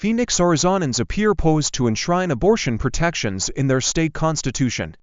Phoenix Arizonans appear poised to enshrine abortion protections in their state constitution.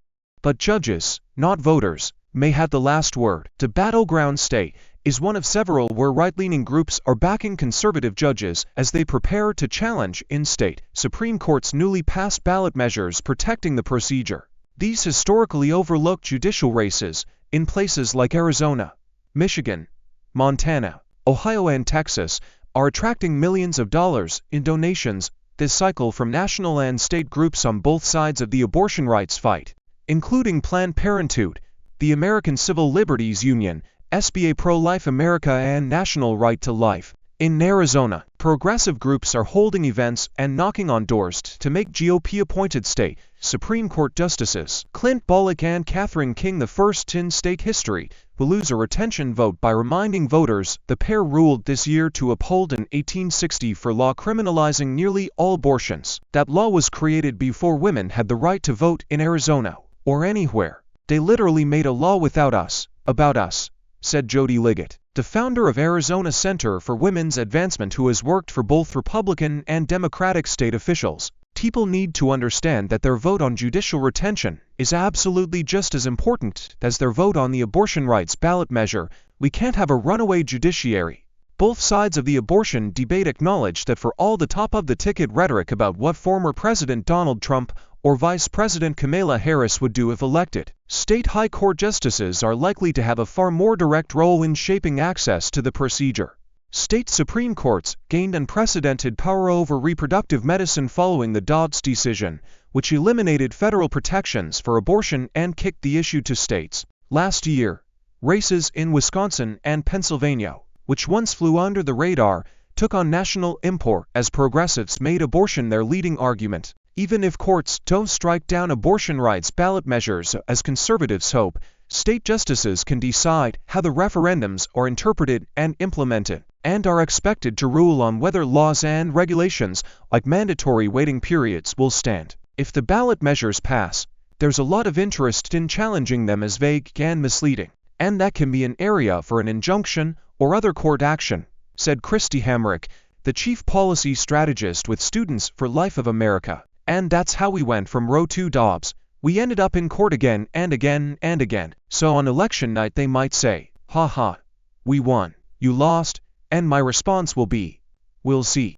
But judges, not voters, may have the last word. The battleground state is one of several where right-leaning groups are backing conservative judges as they prepare to challenge in-state Supreme Court's newly passed ballot measures protecting the procedure. These historically overlooked judicial races, in places like Arizona, Michigan, Montana, Ohio and Texas, are attracting millions of dollars in donations this cycle from national and state groups on both sides of the abortion rights fight, including Planned Parenthood, the American Civil Liberties Union, SBA Pro-Life America and National Right to Life. In Arizona, progressive groups are holding events and knocking on doors to make GOP-appointed state Supreme Court Justices Clint Bolick and Catherine King the first in state history who lose a retention vote by reminding voters the pair ruled this year to uphold an 1860 law criminalizing nearly all abortions. That law was created before women had the right to vote in Arizona or anywhere. They literally made a law without us, about us, said Jody Liggett, the founder of Arizona Center for Women's Advancement who has worked for both Republican and Democratic state officials. People need to understand that their vote on judicial retention is absolutely just as important as their vote on the abortion rights ballot measure. We can't have a runaway judiciary. Both sides of the abortion debate acknowledge that for all the top-of-the-ticket rhetoric about what former President Donald Trump or Vice President Kamala Harris would do if elected, state high court justices are likely to have a far more direct role in shaping access to the procedure. State Supreme Courts gained unprecedented power over reproductive medicine following the Dobbs decision, which eliminated federal protections for abortion and kicked the issue to states. Last year, races in Wisconsin and Pennsylvania, which once flew under the radar, took on national import as progressives made abortion their leading argument. Even if courts don't strike down abortion rights ballot measures as conservatives hope, state justices can decide how the referendums are interpreted and implemented, and are expected to rule on whether laws and regulations like mandatory waiting periods will stand. If the ballot measures pass, there's a lot of interest in challenging them as vague and misleading, and that can be an area for an injunction or other court action, said Christy Hamrick, the chief policy strategist with Students for Life of America. And that's how we went from Roe to Dobbs. We ended up in court again and again and again. So on election night they might say, ha ha, we won, you lost, and my response will be, we'll see.